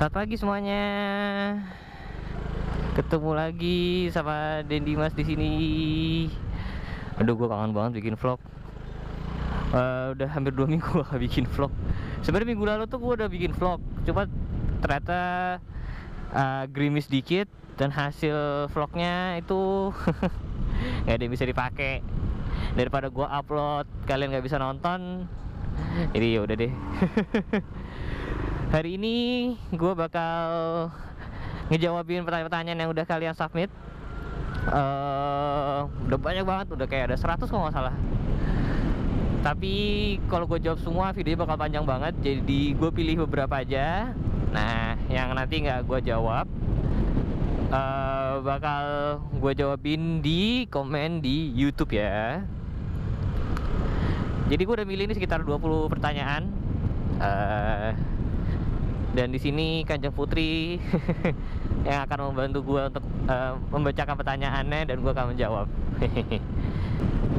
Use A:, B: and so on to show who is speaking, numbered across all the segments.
A: Selamat pagi semuanya. Ketemu lagi sama Dendi Mas di sini. Aduh, gue kangen banget bikin vlog. Udah hampir 2 minggu gue gak bikin vlog. Sebenarnya minggu lalu tuh gue udah bikin vlog, cuma ternyata gerimis dikit dan hasil vlognya itu nggak ada yang bisa dipakai. Daripada gue upload kalian nggak bisa nonton, jadi yaudah deh. Hari ini gue bakal ngejawabin pertanyaan-pertanyaan yang udah kalian submit. Udah banyak banget, udah kayak ada 100 kalau nggak salah. Tapi kalau gue jawab semua videonya bakal panjang banget, jadi gue pilih beberapa aja. Nah, yang nanti nggak gue jawab bakal gue jawabin di komen di YouTube ya. Jadi gue udah milih ini sekitar 20 pertanyaan. Dan di sini Kanjeng Putri yang akan membantu gue untuk membacakan pertanyaannya dan gue akan menjawab.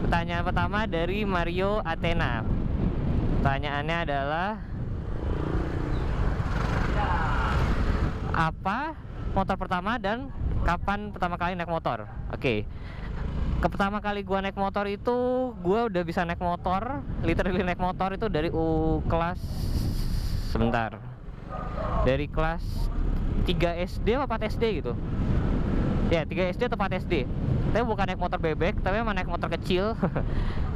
A: Pertanyaan pertama dari Mario Athena. Pertanyaannya adalah, apa motor pertama dan kapan pertama kali naik motor? Oke. Pertama kali gue naik motor itu, gue udah bisa naik motor, literally naik motor itu dari kelas, sebentar, dari kelas 3 SD atau 4 SD gitu. Ya, 3 SD atau 4 SD. Tapi bukan naik motor bebek, tapi emang naik motor kecil.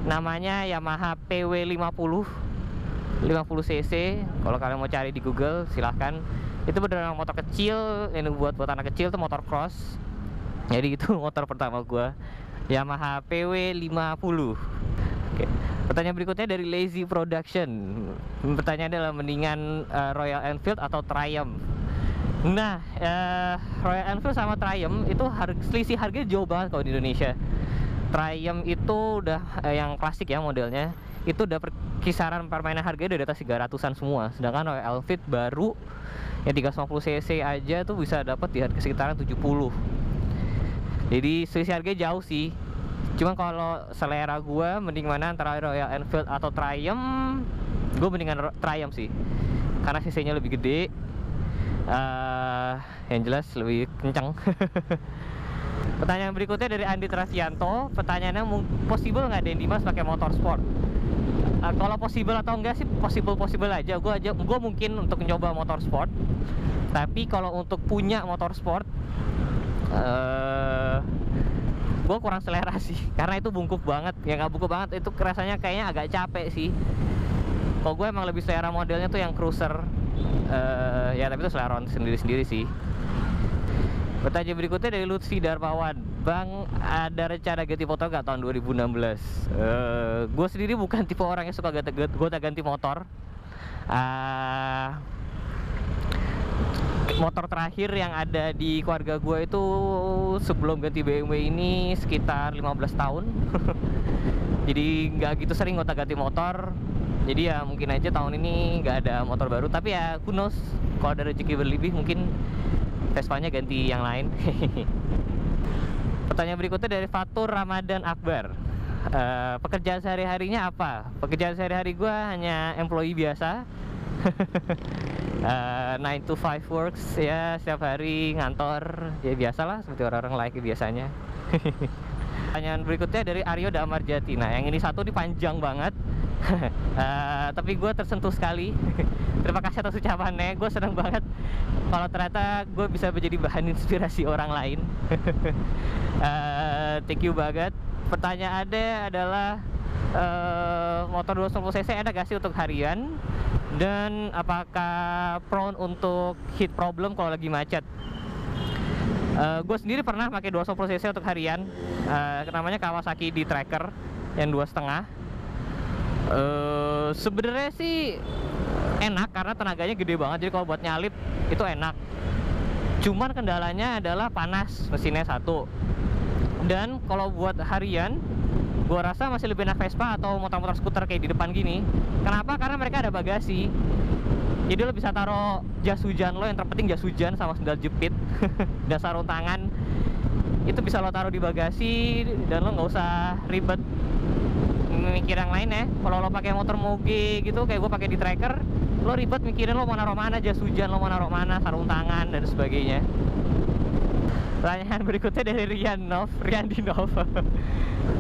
A: Namanya Yamaha PW50 50cc. Kalau kalian mau cari di Google silahkan. Itu beneran motor kecil, ini buat anak kecil, tuh motor cross. Jadi itu motor pertama gua, Yamaha PW50. Oke. Pertanyaan berikutnya dari Lazy Production. Pertanyaan adalah, mendingan Royal Enfield atau Triumph? Nah, Royal Enfield sama Triumph itu selisih harganya jauh banget kalau di Indonesia. Triumph itu udah yang klasik ya modelnya, itu udah kisaran permainan harganya udah di atas 300-an semua. Sedangkan Royal Enfield baru yang 350cc aja tuh bisa dapat di harga sekitaran 70. Jadi selisih harganya jauh sih. Cuma kalau selera gue mending mana antara Royal Enfield atau Triumph, gue mendingan Triumph sih, karena cc-nya lebih gede, yang jelas lebih kencang. Pertanyaan berikutnya dari Andi Trasianto. Pertanyaannya, possible nggak Dendi Mas pakai motor sport? Kalau possible atau enggak sih, possible aja. Gue mungkin untuk mencoba motor sport. Tapi kalau untuk punya motor sport, gue kurang selera sih, karena itu bungkuk banget. Ya nggak bungkuk banget, itu rasanya kayaknya agak capek sih. Kalau gue emang lebih selera modelnya tuh yang cruiser. Ya tapi itu selera sendiri-sendiri sih. Pertanyaan berikutnya dari Lutfi Darmawan. Bang, ada rencana ganti motor gak tahun 2016? Gue sendiri bukan tipe orang yang suka ganti motor. Motor terakhir yang ada di keluarga gue itu sebelum ganti BMW ini sekitar 15 tahun. Jadi nggak gitu sering gonta-ganti motor. Jadi ya mungkin aja tahun ini nggak ada motor baru. Tapi ya who knows, kalau ada rezeki berlebih mungkin Vespanya ganti yang lain. Pertanyaan berikutnya dari Fatur Ramadan Akbar. Pekerjaan sehari-harinya apa? Pekerjaan sehari-hari gue hanya employee biasa. 9 to 5 works ya, setiap hari ngantor ya, biasalah seperti orang-orang like biasanya. Pertanyaan berikutnya dari Aryo Damarjati. Nah, yang ini satu panjang banget. Tapi gue tersentuh sekali. Terima kasih atas ucapannya. Gue senang banget kalau ternyata gue bisa menjadi bahan inspirasi orang lain. Thank you banget. Pertanyaannya adalah, motor 250cc ada gak sih untuk harian? Dan apakah prone untuk heat problem kalau lagi macet? Gue sendiri pernah pakai 250cc untuk harian. Namanya Kawasaki D-Tracker yang 2,5. Sebenarnya sih enak karena tenaganya gede banget, jadi kalau buat nyalip itu enak. Cuman kendalanya adalah panas mesinnya satu. Dan kalau buat harian, gua rasa masih lebih enak Vespa atau motor-motor skuter kayak di depan gini. Kenapa? Karena mereka ada bagasi. Jadi lo bisa taruh jas hujan lo, yang terpenting jas hujan sama sandal jepit dan sarung tangan. Itu bisa lo taruh di bagasi dan lo nggak usah ribet mikir yang lain ya. Kalau lo pakai motor moge gitu kayak gue pakai di tracker, lo ribet mikirin lo mau naruh mana jas hujan, lo mau naruh mana sarung tangan dan sebagainya. Pertanyaan berikutnya dari Rian Dinov.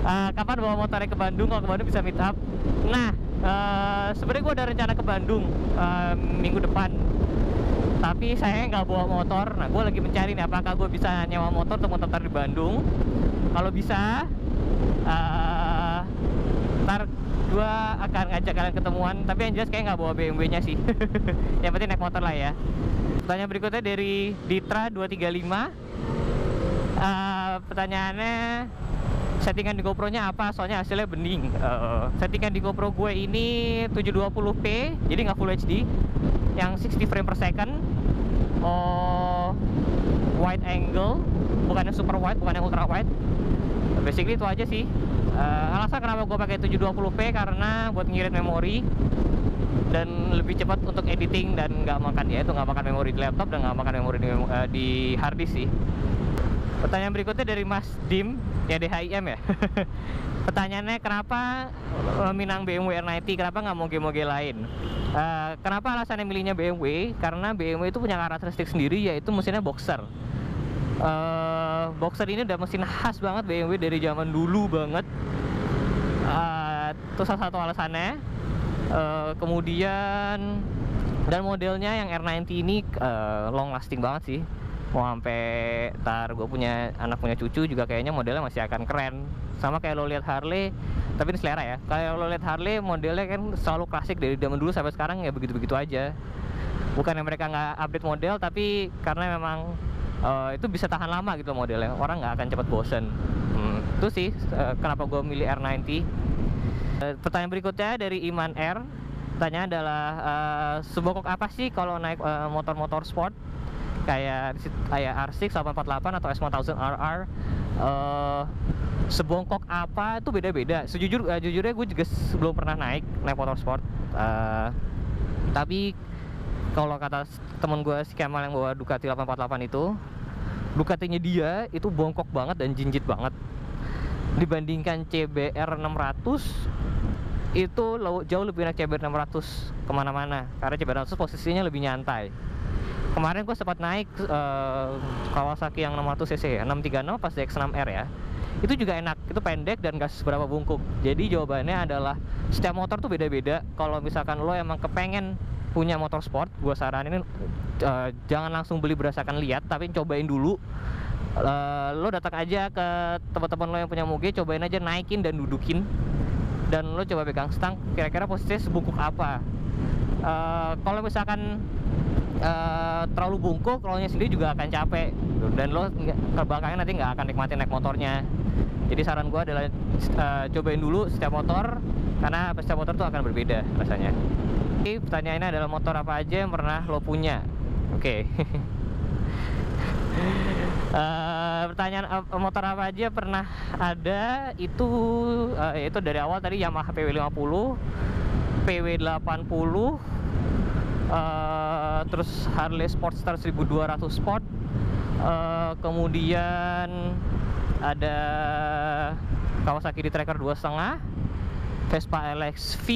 A: Kapan bawa motornya ke Bandung? Kalau ke Bandung bisa meet up. Nah, sebenarnya gue ada rencana ke Bandung minggu depan, tapi saya nggak bawa motor. Nah, gue lagi mencari nih apakah gue bisa nyewa motor untuk muter di Bandung. Kalau bisa, ntar gue akan ngajak kalian ketemuan, tapi yang jelas kayak nggak bawa BMW-nya sih. Yang penting naik motor lah ya. Pertanyaan berikutnya dari Ditra 235. Pertanyaannya, settingan di GoPro-nya apa? Soalnya hasilnya bening. Settingan di GoPro gue ini 720p, jadi nggak Full HD, yang 60 frame per second. Wide angle, bukannya super wide, bukannya ultra wide. Basically itu aja sih. Alasan kenapa gue pakai 720p karena buat ngirit memori dan lebih cepat untuk editing, dan nggak makan memori di laptop dan nggak makan memori di hard disk sih. Pertanyaan berikutnya dari Mas Dim, ya DHIM ya. Pertanyaannya, kenapa Minang BMW R90, kenapa nggak moge-moge lain? Kenapa alasannya milihnya BMW? Karena BMW itu punya karakteristik sendiri, yaitu mesinnya boxer. Boxer ini udah mesin khas banget BMW dari zaman dulu banget. Itu salah satu alasannya. Kemudian dan modelnya yang R90 ini long lasting banget sih. Mau sampai ntar gue punya anak punya cucu juga kayaknya modelnya masih akan keren. Sama kayak lo lihat Harley, tapi ini selera ya. Kayak lo lihat Harley modelnya kan selalu klasik dari zaman dulu sampai sekarang, ya begitu-begitu aja. Bukan yang mereka nggak update model, tapi karena memang itu bisa tahan lama gitu modelnya. Orang nggak akan cepet bosen. Itu sih kenapa gue milih R90. Pertanyaan berikutnya dari Iman R. Pertanyaan adalah sebongkok apa sih kalau naik motor-motor sport kayak R6, 848 atau S1000 RR? Sebongkok apa itu beda-beda. Jujurnya gue juga belum pernah naik motor sport. Tapi kalau kata temen gue si Kemal yang bawa Ducati 848 itu, Ducatinya dia itu bongkok banget dan jinjit banget. Dibandingkan CBR 600 itu jauh lebih enak CBR 600 kemana-mana, karena CBR 600 posisinya lebih nyantai. Kemarin gue sempat naik Kawasaki yang 600cc, 636 pas DX6R ya. Itu juga enak, itu pendek dan gak seberapa bungkuk. Jadi jawabannya adalah setiap motor tuh beda-beda. Kalau misalkan lo emang kepengen punya motor sport, gue saranin jangan langsung beli berdasarkan lihat, tapi cobain dulu. Lo datang aja ke teman-teman lo yang punya moge, cobain aja naikin dan dudukin, dan lo coba pegang stang, kira-kira posisinya sebungkuk apa. Kalau misalkan terlalu bungkuk, lo nya sendiri juga akan capek gitu. Dan lo terbelakangnya nanti nggak akan nikmatin naik motornya. Jadi saran gue adalah cobain dulu setiap motor, karena setiap motor tuh akan berbeda rasanya. Oke, pertanyaannya adalah motor apa aja yang pernah lo punya? Oke. Pertanyaan motor apa aja pernah ada itu yaitu dari awal tadi Yamaha PW50, PW80, terus Harley Sportster 1200 Sport, kemudian ada Kawasaki D-Tracker 2.5, Vespa LX-V,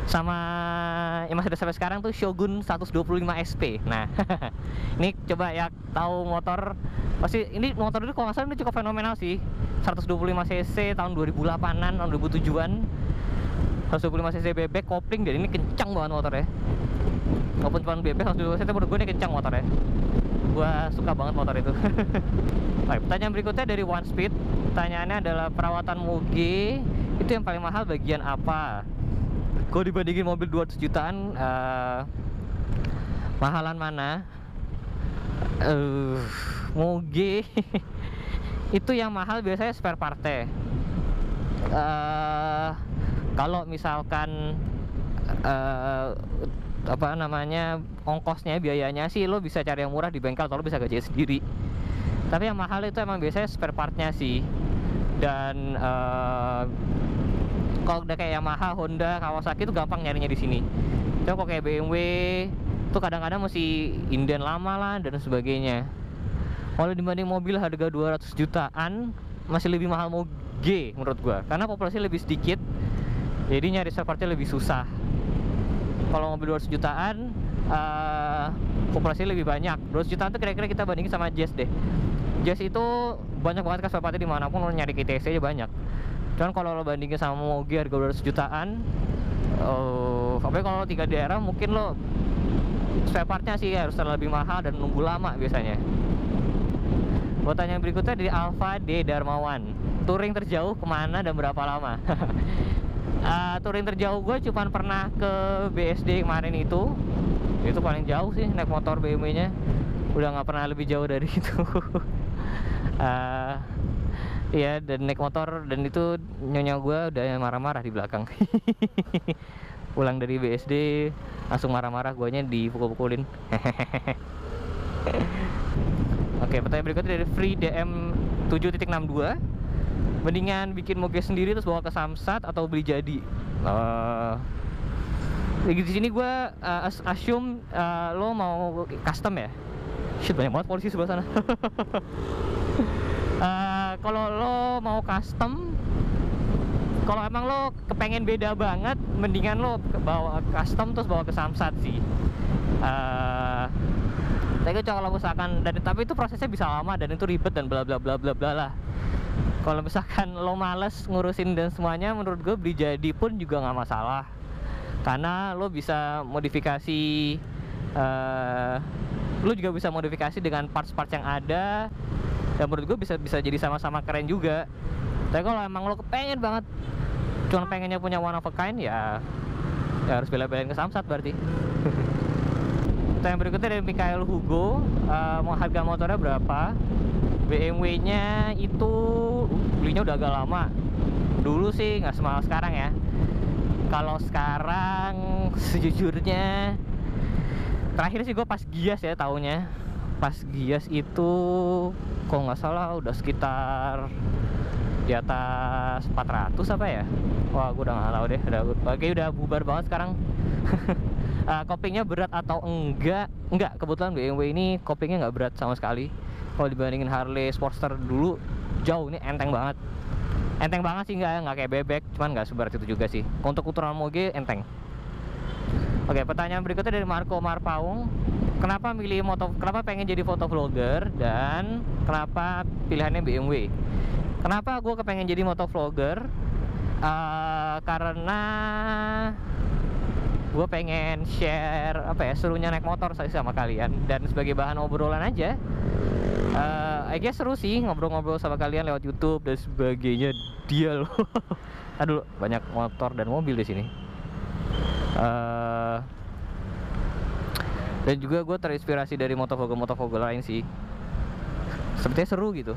A: sama yang masih ada sampai sekarang tuh Shogun 125 SP. Nah, ini coba ya tahu motor pasti ini motor itu kalau nggak salah ini cukup fenomenal sih. 125cc tahun 2008-an, tahun 2007-an. 125cc bebek kopling, dan ini kencang banget motornya. Walaupun cuma bebek 125cc, menurut gue ini kencang motornya. Gue suka banget motor itu. Baik, pertanyaan berikutnya dari One Speed. Pertanyaannya adalah perawatan moge itu yang paling mahal bagian apa? Kalau dibandingin mobil 200 jutaan, mahalan mana? Moge itu yang mahal biasanya spare partnya. Kalau misalkan apa namanya, ongkosnya, biayanya sih lo bisa cari yang murah di bengkel atau lo bisa gaji sendiri. Tapi yang mahal itu emang biasanya spare partnya sih. Dan kalau udah kayak Yamaha, Honda, Kawasaki itu gampang nyarinya di sini. Tapi kalau kayak BMW itu kadang-kadang mesti inden lama lah dan sebagainya. Kalau dibanding mobil harga 200 jutaan masih lebih mahal moge menurut gua, karena populasi lebih sedikit, jadi nyari spare partnya lebih susah. kalau mobil 200 jutaan populasinya lebih banyak. 200 jutaan tuh kira-kira kita bandingin sama Jazz deh. Jazz itu banyak banget kan spare partnya, dimanapun lo nyari KTC aja banyak. Cuman kalau lo bandingin sama mobil harga 200 jutaan, apalagi kalau lo tinggal di daerah, mungkin lo spare partnya sih harus lebih mahal dan nunggu lama biasanya. Pertanyaan berikutnya dari Alfa D Darmawan. Touring terjauh kemana dan berapa lama? Touring terjauh gue cuma pernah ke BSD kemarin itu paling jauh sih naik motor BMW nya. Udah nggak pernah lebih jauh dari itu. Iya, dan naik motor, dan itu nyonya gue udah marah-marah di belakang. Pulang dari BSD langsung marah-marah, guanya dipukul-pukulin. Oke, pertanyaan berikutnya dari Free DM 7.62. Mendingan bikin moge sendiri terus bawa ke Samsat atau beli jadi? Di sini gue assume lo mau custom ya. Shit, banyak banget polisi sebelah sana. Kalau lo mau custom, kalau emang lo kepengen beda banget, mendingan lo bawa custom terus bawa ke Samsat sih. Tapi kalau misalkan, tapi itu prosesnya bisa lama dan itu ribet dan bla bla bla bla bla lah. Kalau misalkan lo males ngurusin dan semuanya, menurut gue beli jadi pun juga nggak masalah, karena lo bisa modifikasi, lo juga bisa modifikasi dengan parts-parts yang ada, dan menurut gue bisa jadi sama-sama keren juga. Tapi kalau emang lo kepengen banget, cuma pengennya punya one of a kind, ya harus bela-belain ke Samsat berarti. Yang berikutnya dari Mikael Hugo, mau harga motornya berapa? BMW-nya itu belinya udah agak lama. Dulu sih nggak semahal sekarang ya. Kalau sekarang sejujurnya, terakhir sih gue pas Gias ya taunya. Pas Gias itu kalau nggak salah udah sekitar di atas 400 apa ya? Wah, gue udah nggak tahu deh. Kayaknya udah bubar banget sekarang. Kopingnya berat atau enggak? Enggak, kebetulan BMW ini kopingnya nggak berat sama sekali. Kalau dibandingin Harley Sportster dulu, jauh, ini enteng banget. Enteng banget sih, nggak kayak bebek, cuman nggak seberat itu juga sih. Untuk ukuran moge enteng. Oke, pertanyaan berikutnya dari Marco Marpaung. Kenapa pengen jadi motovlogger dan kenapa pilihannya BMW? Kenapa gue kepengen jadi motovlogger? Karena gue pengen share serunya naik motor sama kalian, dan sebagai bahan obrolan aja. I guess seru sih ngobrol-ngobrol sama kalian lewat YouTube dan sebagainya. Dia loh. Aduh, banyak motor dan mobil di sini. Dan juga gue terinspirasi dari motovlogger lain sih. Sepertinya seru gitu.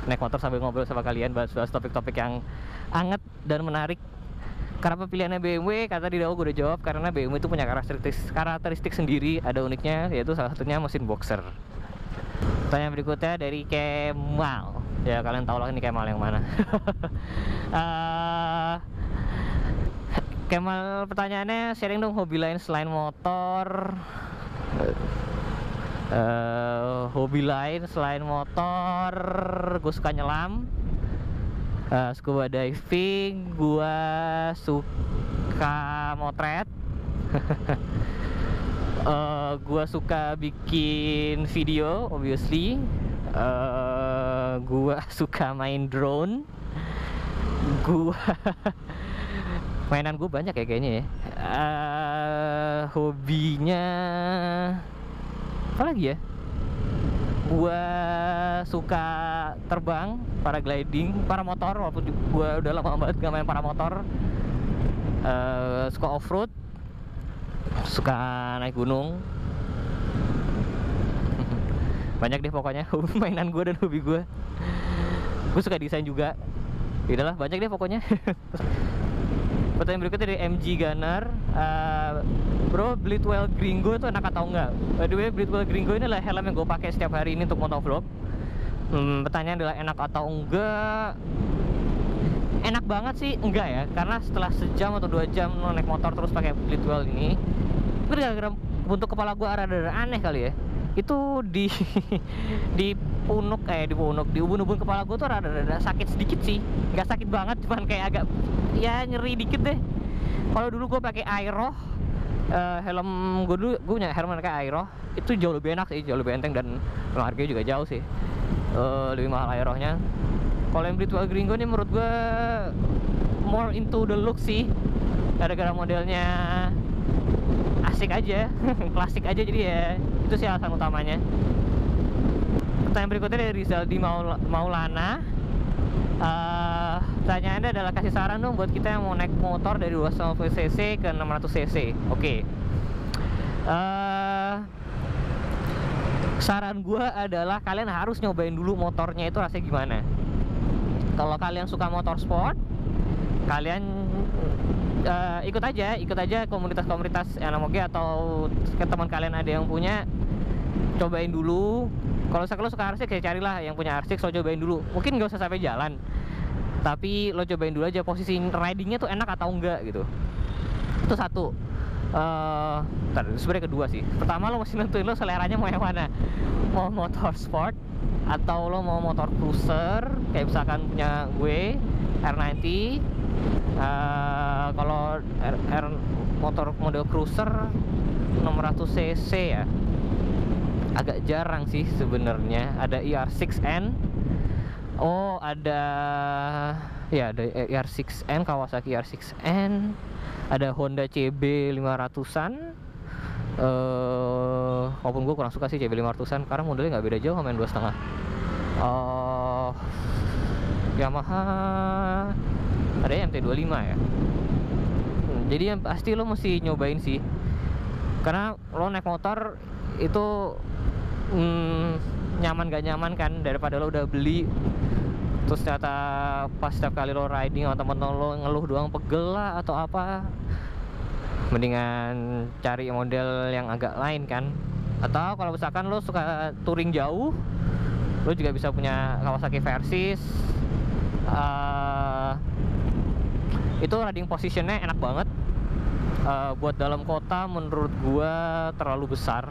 A: Naik motor sambil ngobrol sama kalian, bahas topik-topik yang hangat dan menarik. Kenapa pilihannya BMW? Kata di awal gue udah jawab, karena BMW itu punya karakteristik sendiri, ada uniknya, yaitu salah satunya mesin boxer. Pertanyaan berikutnya dari Kemal. Ya, kalian tahu lah ini Kemal yang mana. Kemal, pertanyaannya, sharing dong hobi lain selain motor. Hobi lain selain motor, gue suka nyelam, scuba diving, gue suka motret. Gue suka bikin video, obviously. Gue suka main drone. Mainan gue banyak ya kayaknya ya. Hobinya apa lagi ya? Gue suka terbang, paragliding, paramotor, walaupun gue udah lama banget gak main paramotor. Suka off-road, suka naik gunung. Banyak deh pokoknya mainan gue dan hobi gue. Gue suka desain juga. Yaudahlah, banyak deh pokoknya. Pertanyaan berikutnya dari MG Gunner. Bro, Blitwell Gringo itu enak atau enggak? By the way, Blitwell Gringo ini adalah helm yang gue pakai setiap hari ini untuk motovlog. Pertanyaan adalah enak atau enggak? Enak banget sih, enggak ya, karena setelah sejam atau 2 jam lo naik motor terus pakai Blitwell ini, itu gara-gara bentuk kepala gue rada-rada aneh kali ya. Itu di di ubun-ubun kepala gue tuh rada-rada sakit sedikit sih. Nggak sakit banget, cuman kayak agak ya nyeri dikit deh. Kalau dulu gue pakai Aeroh helm gue dulu, gue punya helm kayak Aero, itu jauh lebih enak sih, jauh lebih enteng, dan harganya juga jauh sih, lebih mahal Aeronya. Kalau yang Bridwell Gringo nih menurut gue more into the look sih, gara-gara modelnya asik aja, klasik aja, jadi ya itu sih alasan utamanya. Pertanyaan berikutnya dari Rizaldi Maulana. Pertanyaannya adalah kasih saran dong buat kita yang mau naik motor dari 250 cc ke 600 cc. Oke. Saran gue adalah kalian harus nyobain dulu motornya itu rasanya gimana. Kalau kalian suka motor sport, kalian ikut aja komunitas-komunitas NMOG atau teman kalian ada yang punya, cobain dulu. Kalau lo suka R6 ya carilah yang punya R6, lo cobain dulu. Mungkin nggak usah sampai jalan, tapi lo cobain dulu aja posisi ridingnya tuh enak atau enggak gitu. Itu satu. Sebenarnya kedua sih. Pertama lo mesti nentuin lo seleranya mau yang mana. Mau motor sport atau lo mau motor cruiser kayak misalkan punya gue R90. Kalau motor model cruiser 600 cc ya agak jarang sih sebenarnya. Ada ER6N. Oh, ada ER6N, Kawasaki ER6N. Ada Honda CB 500-an. Walaupun gue kurang suka sih CB 500-an karena modelnya nggak beda jauh sama yang 2,5. Yamaha ada MT25 ya. Jadi yang pasti lo mesti nyobain sih, karena lo naik motor itu nyaman gak nyaman kan, daripada lo udah beli terus ternyata pas setiap kali lo riding sama temen-temen lo ngeluh doang, pegel lah atau apa. Mendingan cari model yang agak lain kan. Atau kalau misalkan lo suka touring jauh, lo juga bisa punya Kawasaki Versys. Itu riding positionnya enak banget. Buat dalam kota menurut gua terlalu besar.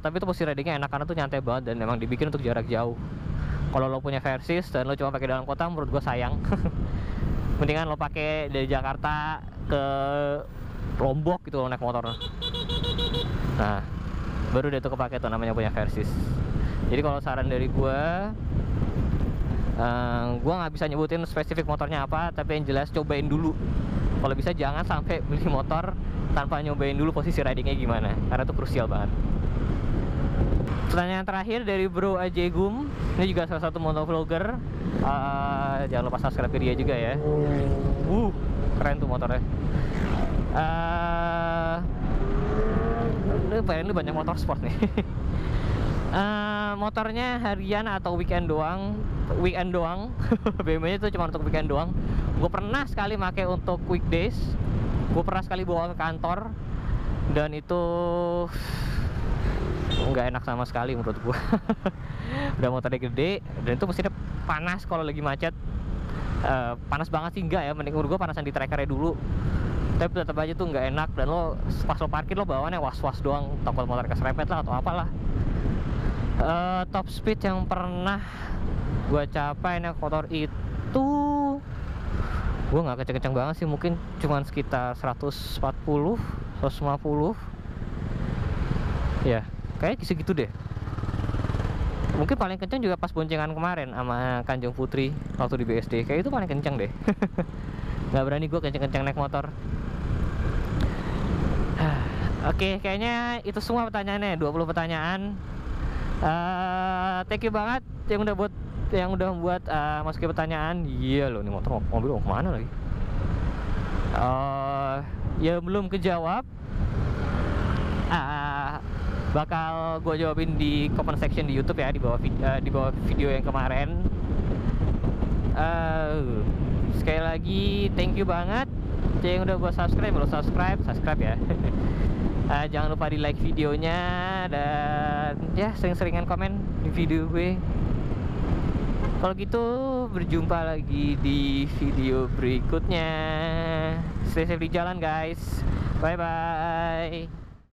A: Tapi itu posisi ridingnya enak karena tuh nyantai banget dan memang dibikin untuk jarak jauh. Kalau lo punya Versys dan lo cuma pakai dalam kota, menurut gua sayang. Mendingan lo pakai dari Jakarta ke Lombok gitu lo naik motor. Nah, baru deh tuh kepake tuh namanya punya Versys. Jadi kalau saran dari gua nggak bisa nyebutin spesifik motornya apa, tapi yang jelas cobain dulu. Kalau bisa jangan sampai beli motor tanpa nyobain dulu posisi ridingnya gimana, karena itu krusial banget. Pertanyaan terakhir dari Bro Ajegum. Ini juga salah satu motovlogger. Jangan lupa subscribe ke dia juga ya. Keren tuh motornya. Ini banyak motor sport nih. Motornya harian atau weekend doang. BMW-nya itu cuma untuk weekend doang. Gue pernah sekali pakai untuk weekdays. Gue pernah sekali bawa ke kantor, dan itu nggak enak sama sekali menurut gue. Udah motornya gede, dan itu mesinnya panas kalau lagi macet. Panas banget sih enggak ya, mending menurut gue panasan di trackernya dulu. Tapi tetap aja tuh nggak enak, dan lo pas lo parkir lo bawaannya was-was doang, takut motor keserempet lah atau apalah. Top speed yang pernah gue capai naik motor itu, gue nggak kenceng-kenceng banget sih, mungkin cuman sekitar 140, 150 ya, kayak segitu deh. Mungkin paling kenceng juga pas boncengan kemarin sama Kanjeng Putri waktu di BSD, kayak itu paling kenceng deh. Nggak berani gue kenceng-kenceng naik motor. Oke, kayaknya itu semua pertanyaannya, 20 pertanyaan. Thank you banget yang udah buat masukin pertanyaan. Iya loh, nih mobil mau kemana lagi? Ya belum kejawab, bakal gue jawabin di comment section di YouTube ya, di bawah video yang kemarin. Sekali lagi thank you banget yang udah buat subscribe ya. Jangan lupa di like videonya, dan ya sering-seringan komen di video gue. Kalau gitu berjumpa lagi di video berikutnya. Stay safe di jalan guys. Bye bye.